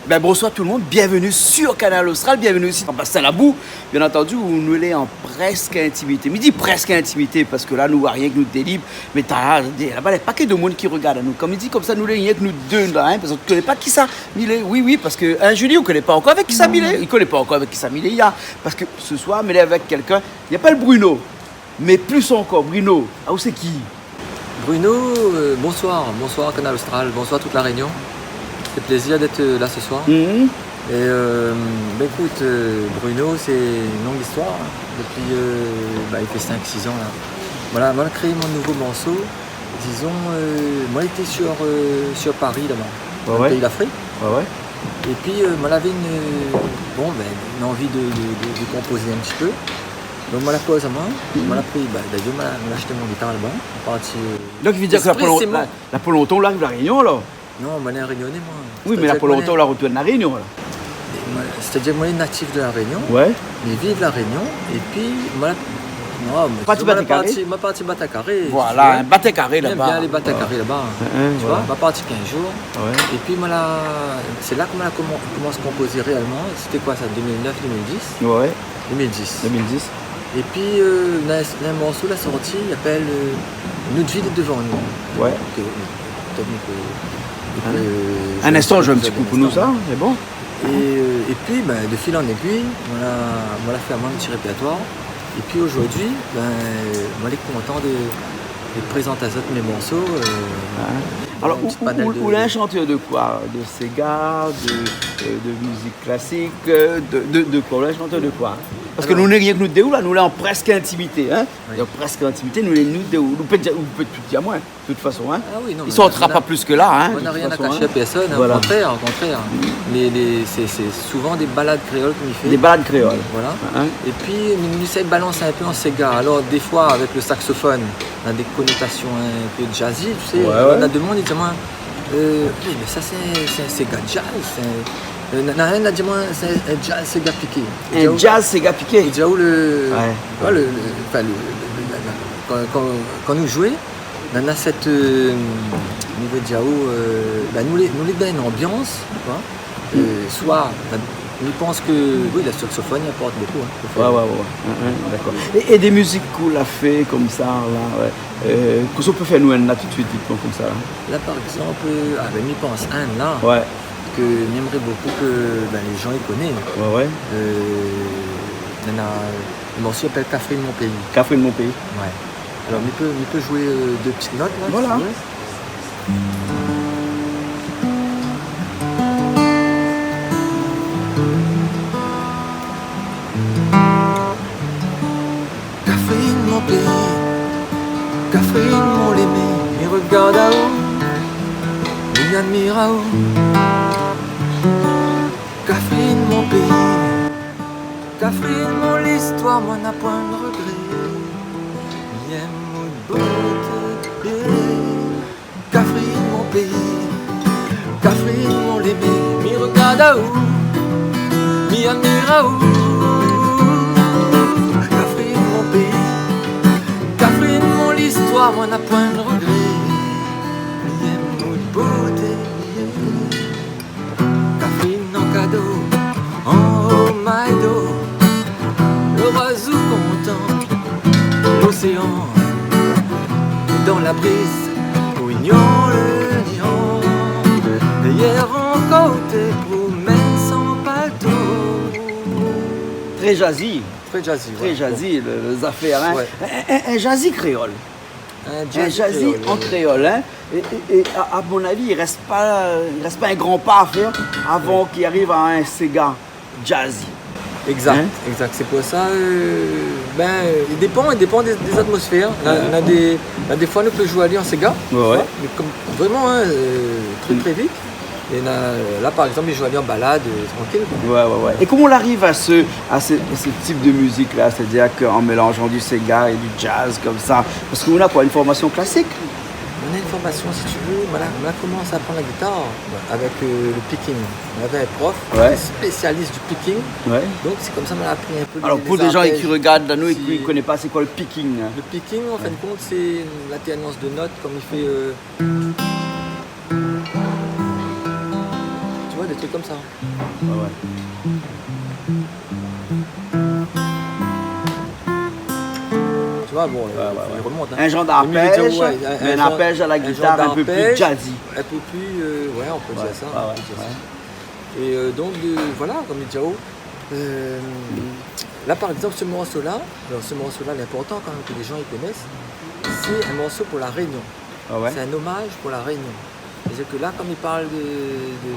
Ben, bonsoir tout le monde, bienvenue sur Canal Austral, bienvenue ici dans Bastien-Labou, bien entendu, où nous sommes en presque intimité. Je dis presque intimité parce que là, nous ne voyons rien que nous délibres, mais là-bas, il y a un paquet de monde qui regarde à nous. Comme il dit, comme ça, nous ne sommes que nous deux là, hein, parce qu'on ne connaît pas qui ça, Milé. Oui, parce que Julie, on ne connaît pas encore avec qui ça, Milé. Il ne connaît pas encore avec qui ça, Milé. Parce que ce soir, Milé avec quelqu'un, il n'y a pas le Bruno, mais plus encore, Bruno. Ah, où c'est qui? Bruno, bonsoir Canal Austral, bonsoir toute la Réunion. C'est plaisir d'être là ce soir. Mm-hmm. Et écoute, Bruno, c'est une longue histoire. Depuis, il fait 5-6 ans là. Voilà, moi j'ai créé mon nouveau morceau. Disons, moi j'étais sur Paris là-bas, dans le pays d'Afrique. Ouais. Et puis moi j'avais une envie de composer un petit peu. Donc moi la pose à moi, moi pris, d'ailleurs moi acheté mon guitare là-bas. Donc il veut dire que la pas longtemps, là arrive la Réunion là. Non, moi je suis réunionnais moi. Oui, mais là pour longtemps, on la retourne à la Réunion là. C'est-à-dire moi je suis natif de la Réunion. Ouais. Mais vive la Réunion. Et puis moi parti Batacaré. Voilà, un Batacaré là-bas. J'aime bien les Batacaré là-bas. Tu vois, ma partie 15 jours. Ouais. Et puis moi là, c'est là qu'on a commencé à composer réellement. C'était quoi ça, 2009-2010? Ouais. 2010. Et puis un morceau la sortie, il appelle Notre ville est devant nous. Ouais. Un instant, je veux un petit coup pour nous ça, c'est bon. Et puis de fil en aiguille, on a fait un petit répertoire. Et puis aujourd'hui, moi je suis content de présenter mes morceaux. Alors, où est un chanteur de quoi? De Sega, de musique classique, de quoi? Un chanteur de quoi? Parce que nous n'avons rien que nous deux là, nous là en presque intimité, hein? Oui. En presque intimité, nous deux, nous peut tout dire moins, de toute façon, hein? Ah oui, non, il ne sortira pas plus que là, hein? On n'a rien à cacher à personne, voilà. Au contraire. Mais c'est souvent des balades créoles qu'on y fait. Des balades créoles. Voilà. Et puis, nous essayons de balancer un peu en Sega. Alors, des fois, avec le saxophone, on a des connotations un peu jazzy, tu sais. On a des monde, ils disent, mais ça c'est un Sega jazz. N'a rien à dire, moi, c'est un jazz Sega piqué. Un jazz Sega piqué. Et déjà où quand nous jouons, on a cette niveau de Jao, nous les donne une ambiance, soit on pense que oui, la saxophone il apporte beaucoup. D'accord. Et des musiques cool à faire comme ça, là, qu'est-ce qu'on peut faire nous là tout de suite, comme ça là par exemple, m'y pense un là. Ouais. Que j'aimerais beaucoup que les gens y connaissent. Ouais. Le morceau s'appelle Café de mon pays. Café de mon pays. Ouais. Alors il peut jouer deux petites notes là. Voilà. Café de mon pays, café de mon aimé, il regarde à haut, il admire à haut. Café de mon pays, café de mon histoire, moi n'a point de regret. Y'aime mon beauté, café de mon pays, café de mon aimé, m'y regarde à où, m'y admire à où. Café de mon pays, café de mon histoire, moi n'a point de regret. Y'aime mon beauté. Cadeau, en haut Maïdo, le oiseau contemple l'océan, dans la brise où ignore le néant. Hier en côté promène sans bateau. Très jazzy. Très jazzy, les affaires, hein? Ouais. Un jazzy créole. Un jazzy créole, en créole, hein? Et à mon avis, il reste pas un grand pas à faire avant qu'il arrive à un Sega jazzy. Exact. C'est pour ça, il dépend des atmosphères. On a des fois, nous peut jouer à lui en Sega, mais comme, vraiment très vite. Et là, par exemple, il joue à lui en balade, tranquille. Ouais. Et comment on arrive à ce type de musique-là, c'est-à-dire qu'en mélangeant du Sega et du jazz comme ça, parce qu'on a quoi, une formation classique? a une formation, si tu veux. On a commencé à apprendre la guitare avec le picking. On avait un prof qui était spécialiste du picking. Ouais. Donc c'est comme ça qu'on a appris un peu. Alors pour des gens qui regardent là, nous et qui ne connaissent pas, c'est quoi le picking? Le picking, en fin de compte, c'est l'alternance de notes, comme il fait. Tu vois, des trucs comme ça. Ah ouais. Tu vois, bon, il remonte. Hein. Un genre d'arpège, mais un arpège à la guitare un peu plus jazzy. Un peu plus, ouais, on peut dire ça. Ah ouais, Et donc, voilà, comme dit Jao. Là, par exemple, ce morceau-là, l'important quand même que les gens y connaissent, c'est un morceau pour la Réunion. Ah ouais. C'est un hommage pour la Réunion. C'est-à-dire que là, comme il parle de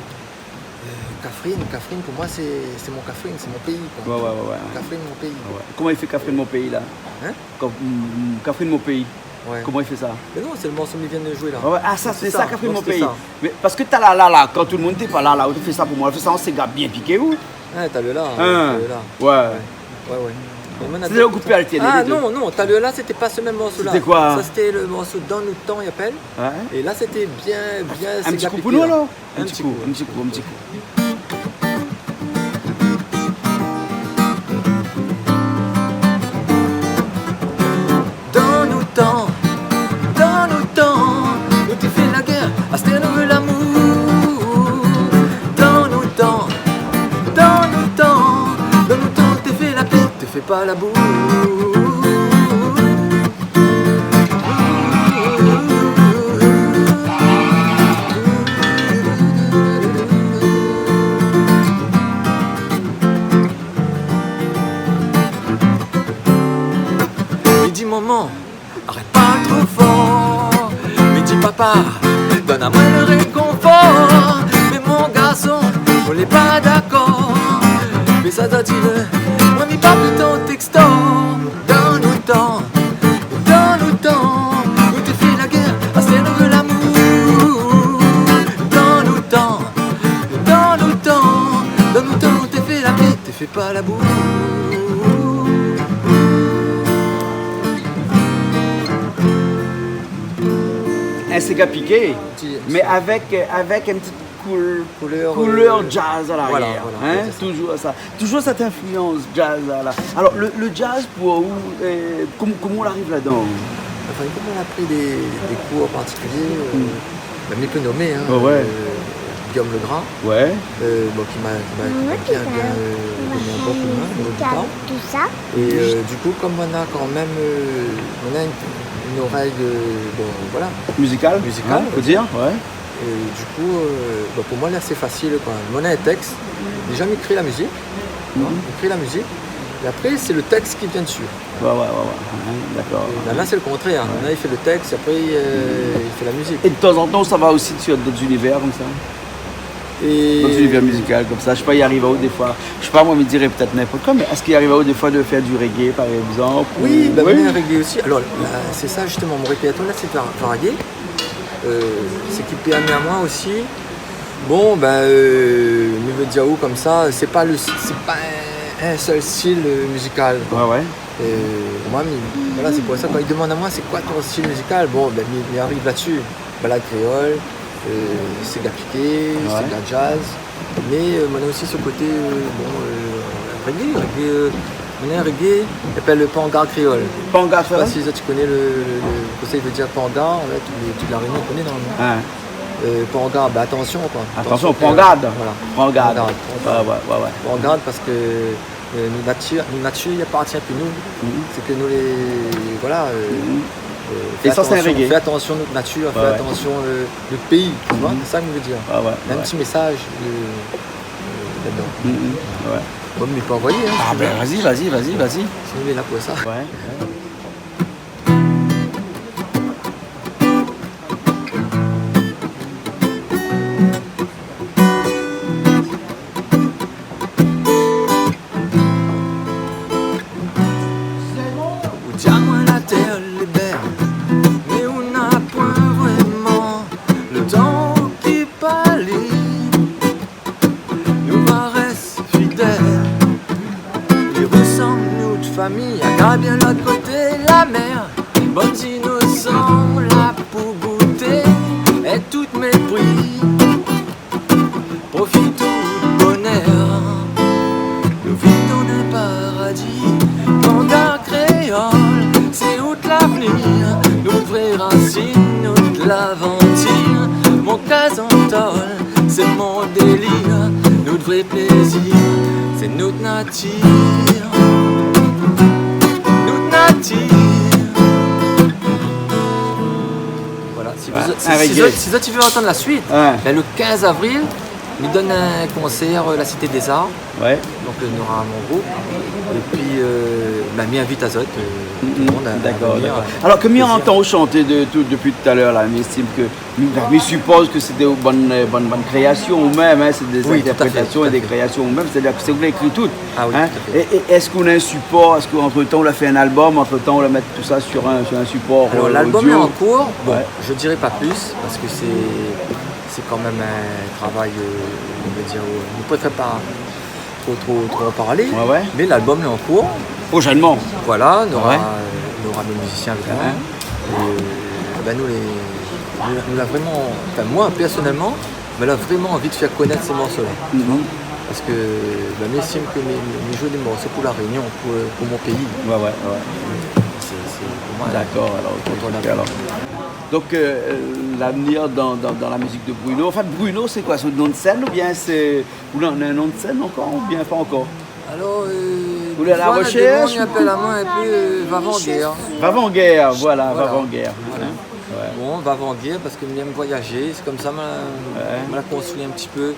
Catherine, pour moi, c'est mon Catherine, c'est mon pays. Quoi. Ouais. Catherine, mon pays. Ouais. Comment il fait Catherine, mon pays, là? Hein? Catherine, mon pays. Ouais. Comment il fait ça? Mais non, c'est le morceau qu'il vient de jouer là. Ouais. Ah, ça, c'est ça, Catherine, mon pays. Ça. Mais parce que t'as là, quand tout le monde t'es pas là, tu fais ça pour moi, tu fais ça en Sega bien piqué ou? Ah, t'as le là. Ouais. C'était le coupé alterné. Ah non, t'as le là, c'était pas ce même morceau là. C'était quoi? Ça, c'était le morceau Dans nous temps, il appelle. Ouais. Et là, c'était bien. Un petit coup pour nous alors? Un petit coup. Nous t'es fait la guerre, à ce nous veut l'amour. Dans nos temps, t'es fait la paix, t'es fait pas la boue. Mais dis maman, arrête pas trop fort. Mais dis papa, donne à moi le réconfort. Mais mon garçon, on n'est pas d'accord. Mais ça doit dire, moi mi pas plutôt texto. Dans nos temps, nous t'es fait la guerre, à ce nous veut l'amour. Dans nos temps, t'es fait la paix, t'es fait pas la boue. Un Sega piqué, mais avec une petite couleur jazz à l'arrière. Voilà, toujours ça. Toujours cette influence jazz là. Alors le jazz pour vous, comment on arrive là-dedans? Enfin, comme on a pris des cours particuliers, il peut nommer, hein, Guillaume Legras, qui m'a bien donné un bon coup de main au guitare. Tout ça. Et du coup, comme on a quand même une oreille musicale, faut dire, Et du coup, pour moi, là, c'est facile. Quoi. On a un texte, déjà, on écrit la musique. Et après, c'est le texte qui vient dessus. D'accord. Là, c'est le contraire. Là, il fait le texte, après, il fait la musique. Et de temps en temps, ça va aussi sur d'autres univers comme ça? D'autres univers musicaux comme ça. Je sais pas, il arrive à haut des fois. Je sais pas, moi, me dirais peut-être n'importe quoi, mais est-ce qu'il arrive à haut des fois de faire du reggae, par exemple? Oui, un reggae aussi. Alors, là, c'est ça, justement, mon répertoire, là, c'est varié. Ce qui permet à moi aussi, niveau de Jao comme ça, c'est pas un seul style musical. Quoi. Moi, voilà, c'est pour ça quand il demande à moi c'est quoi ton style musical, il arrive là-dessus. Balade créole, Sega piqué, Sega jazz, mais on a aussi ce côté reggae. On a un reggae qui s'appelle le Panga créole. Panga, je sais pas si tu connais le conseil veut dire Panga, en fait, toute la Réunion connaît normalement. Panga, attention quoi. Attention, prends garde. Voilà. Prends garde. Prends garde parce que nous nature il appartient plus nous. C'est que nous les et ça c'est un reggae. Fais attention à notre nature, fais attention le pays. Tu vois, c'est ça que je veux dire. Il y a un petit message là-dedans. Bon, mais il peut envoyer. Hein, vas-y. Sinon, il est là pour ça. Moi la terre les belles, mais on n'a point vraiment le temps qui parle. Nous va rester fidèles. Ils ressemblent notre famille, à bien l'autre côté la mer. Bonnes innocents là pour goûter. nous vivons dans un paradis. Monde créole, c'est où l'avenir, nous vraies racines, nous de l'aventure. Mon casantol, c'est mon délire, nous de vrai plaisir, c'est notre nature. Notre nature. Voilà, si tu veux entendre la suite, ben, le 15 avril, il donne un concert la Cité des Arts. Ouais. Donc il y aura mon groupe. Et puis m'y invite à Zot. Tout le monde a D'accord. venir. Alors que m'y entend chanter depuis tout à l'heure là, mais estime que mais suppose que c'est des bonnes créations ou même, hein, c'est des interprétations et des créations ou même, c'est-à-dire que c'est vous écrit toutes. Ah oui, hein. tout à fait. Et est-ce qu'on a un support, est-ce qu'entre temps on a fait un album, entre temps on va mettre tout ça sur un support Alors l'album est audio. en cours. Bon, Ouais. je dirais pas plus parce que c'est quand même un travail, on va dire, on ne préfère pas trop en parler. Ouais, ouais. Mais l'album est en cours. Prochainement. Voilà, on aura, Ouais. on aura nos musiciens avec moi. Ouais. Et ben, nous l'a vraiment, enfin moi personnellement, mais là vraiment envie de faire connaître ces morceaux-là. Mhm. Parce que ben, j'estime que mes jolis morceaux pour la Réunion, pour mon pays, Ouais, ouais. c'est pour moi. D'accord, alors. Donc l'avenir dans la musique de Bruno. Enfin, Bruno, c'est quoi? C'est le nom de scène ou bien c'est. Ou on a un nom de scène encore ou bien pas encore? Alors, Vous voulez à la recherche? On appelle à moi un peu Vavant-Guerre. Vavant-Guerre, voilà. Voilà. Hein. Ouais. Bon, Vavant-Guerre parce que j'aime voyager, c'est comme ça, je me construit un petit peu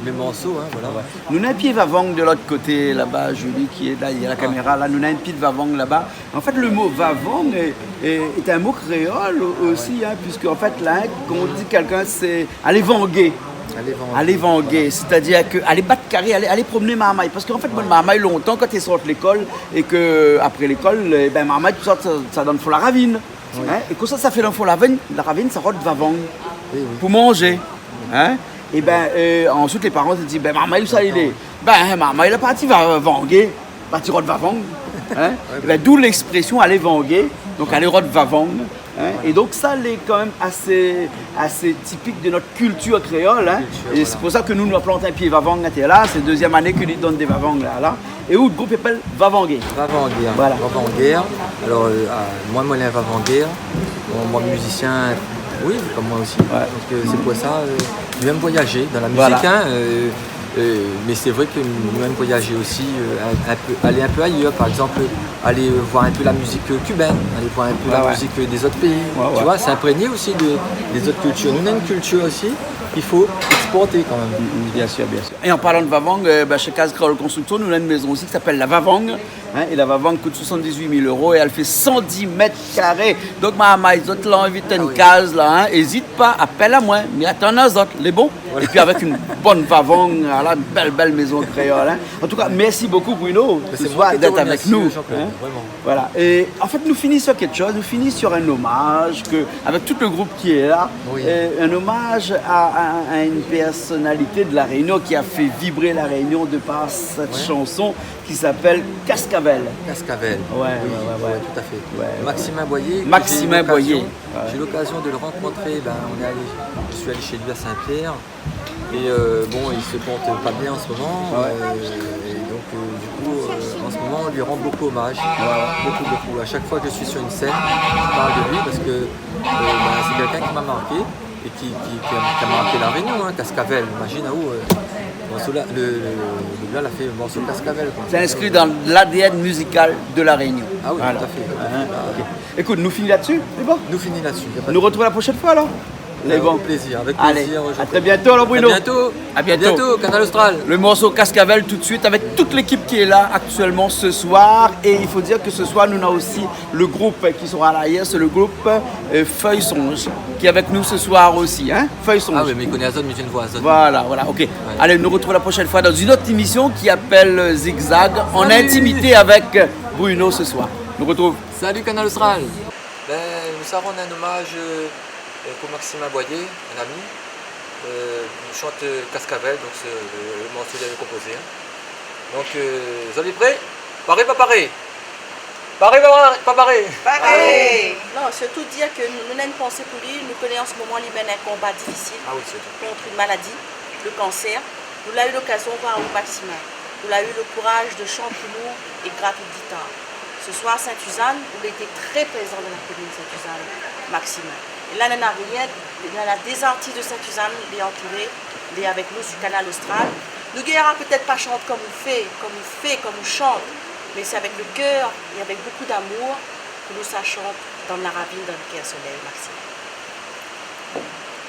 mes morceaux. Hein, voilà. Ouais. Nous avons un pied Vavang de l'autre côté là-bas, Julie qui est là, il y a la caméra là, nous avons un pied de Vavang là-bas. En fait, le mot Vavang est un mot créole aussi, hein, puisque en fait là, quand on dit quelqu'un, c'est aller vanguer. Aller vanguer, c'est-à-dire que aller battre carré, aller promener Marmaille. Parce qu'en fait, moi, Marmaille, longtemps, quand tu sors de l'école et que après l'école, ben, Marmaille, tout ça, ça donne faux la ravine. Oui. Hein, et quand ça fait faux la ravine, ça rôde Vavang Oui. pour manger. Hein. Et ben ensuite, les parents se disent, ben Marmaille, où ça il est? Ben Marmaille, il est parti va vanguer, parti rôde Vavang. Hein. Et ben, d'où l'expression aller vanguer, donc aller rôde Vavang. Hein? Et donc ça est quand même assez typique de notre culture créole. Hein? Et c'est pour ça que nous plantons un pied Vavang là, c'est la deuxième année que nous donnons des Vavang là. Et où le groupe s'appelle Vavanguer. Vavant-Guerre. Voilà. Vavant-Guerre. Alors moi je suis Vavant-Guerre. Moi musicien, oui, comme moi aussi. Ouais. Donc c'est pour ça, j'aime voyager dans la musique. Voilà. Hein, mais c'est vrai que nous aimons voyager aussi, aller un peu ailleurs, par exemple, aller voir un peu la musique cubaine, aller voir un peu la musique des autres pays. Ouais, tu vois, s'imprégner aussi des autres cultures. Nous avons une culture aussi qu'il faut exporter quand même. Bien sûr, bien sûr. Et en parlant de Vavang, chez Case Créole Construction, nous avons une maison aussi qui s'appelle la Vavang. Hein, et la Vavang coûte 78 000 € et elle fait 110 mètres carrés. Donc, ma autres l'invite à une case là. N'hésite pas, appelle à moi. Mais attends, les autres, les bons. Voilà. Et puis avec une bonne Vavang, voilà, une belle maison créole. Hein. En tout cas, merci beaucoup Bruno ce soir d'être avec nous. Hein. Voilà. Et en fait, nous finissons sur quelque chose. Nous finissons sur un hommage avec tout le groupe qui est là. Oui. Un hommage à une personnalité de la Réunion qui a fait vibrer la Réunion de par cette chanson qui s'appelle Cascavel. Cascavel. Ouais, tout à fait. Ouais, Maximin Boyer. Maximin Boyer. J'ai eu l'occasion de le rencontrer. Je suis allé chez lui à Saint-Pierre. Et il se porte pas bien en ce moment. Et donc, du coup, en ce moment, on lui rend beaucoup hommage. Beaucoup. À chaque fois que je suis sur une scène, je parle de lui parce que c'est quelqu'un qui m'a marqué et qui a marqué la Réunion, hein, Cascavel. Imagine où. Le gars l'a fait le morceau Cascavel. C'est inscrit dans l'ADN musical de la Réunion. Ah oui, voilà. Tout à fait. Okay. Écoute, nous finissons là-dessus, c'est bon? Nous finissons là-dessus. Nous retrouvons la prochaine fois alors. Avec plaisir. Allez, à très bientôt alors Bruno. À bientôt, Canal Austral. Le morceau Cascavel tout de suite avec toute l'équipe qui est là actuellement ce soir. Et il faut dire que ce soir, nous avons aussi le groupe qui sera là hier, c'est le groupe Feuille Songe qui est avec nous ce soir aussi. Hein? Feuille Songe. Ah oui, mais il connaît Azone, mais je ne vois Azone. Voilà, ok. Ouais. Allez, nous retrouvons la prochaine fois dans une autre émission qui appelle Zigzag en intimité avec Bruno ce soir. Nous retrouvons. Salut Canal Austral. Nous savons un hommage pour Maximin Boyer, un ami. Il chante Cascavel, donc c'est le morceau qu'il avait composé. Hein. Donc, vous êtes prêts? Paré, pas paré? Paré, pas paré? Paré! Non, surtout dire que nous avons une pensée pour lui. Nous connaissons en ce moment, il mène un combat difficile contre une maladie, le cancer. Nous avons eu l'occasion de voir au Maximin. où il a eu le courage de chanter pour nous et gratter le guitare. Ce soir, Saint-Suzanne, où il était très présent dans la commune de Saint-Suzanne, Maximin. Et là, il n'y en a rien, il y en a des artistes de Saint-Suzanne, il est entouré, il est avec nous sur Canal Austral. Nous guérons peut-être pas chanter comme on fait, comme on chante, mais c'est avec le cœur et avec beaucoup d'amour que nous ça chante dans la ravine, dans le quai soleil, Maxime.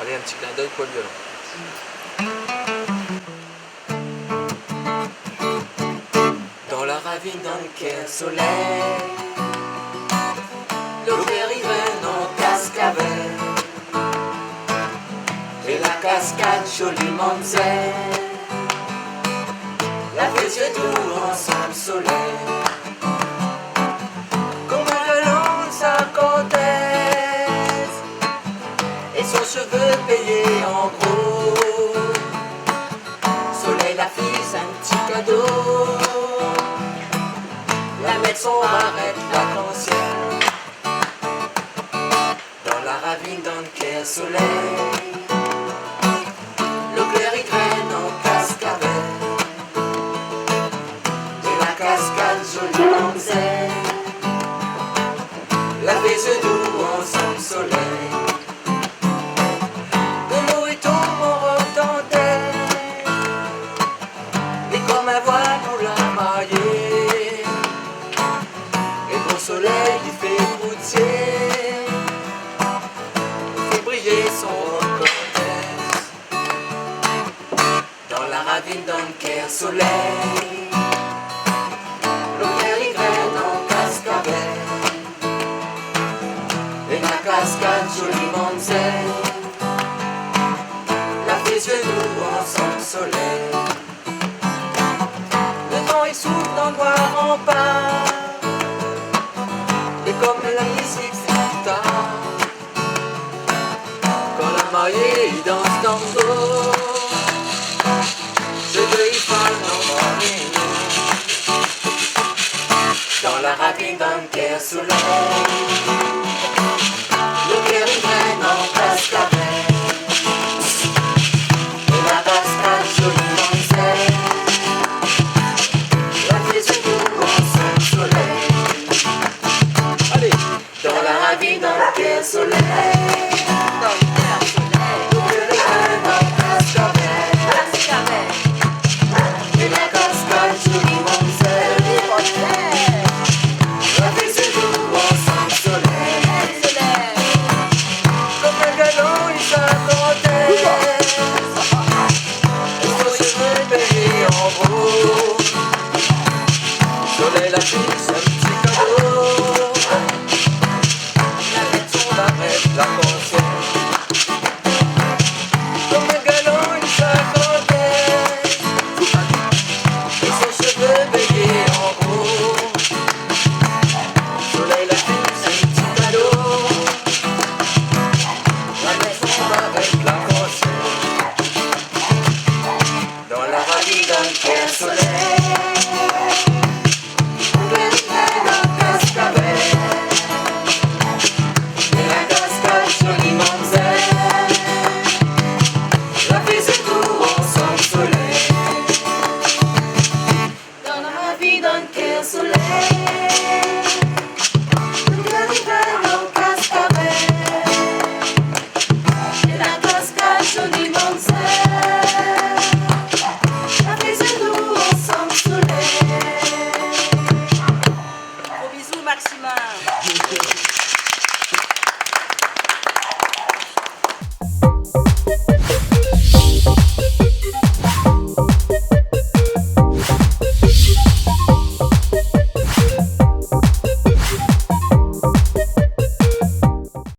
Allez, un petit clin d'œil pour le violon. Dans la ravine, dans le quai soleil, l'eau dérive en cascavelle, et la cascade joliment zen, la fait yeux doux ensemble soleil, comme un long sa comtesse, et son cheveu payé en gros, soleil la fille un petit cadeau, la mettre son arrête l'arc-en-ciel, dans la ravine dans le quai soleil, l'eau claire y graine en cascavelle, cascade joliment zen, la baise doux ensemble soleil, de l'eau et tombe on retendait, et comme un voile on l'a maillé, et gros soleil il fait routier, fait briller son comtesse, dans la ravine dans le quai soleil. Et la cascade joliment zen, la fait yeux doux ensemble soleil, le vent il souffle dans le noir en part, et comme la musique s'entend, quand la mariée il danse tango, je veux y parle dans la ravine dans le quai soleil, le cœur y graine en cascavelle, et la cascade joliment zen, la fait yeux doux ensemble soleil, allez, dans la ravine dans le quai soleil, dans le quai soleil, le cœur y graine en cascavelle, et la cascade joliment zen. Soleil la fille,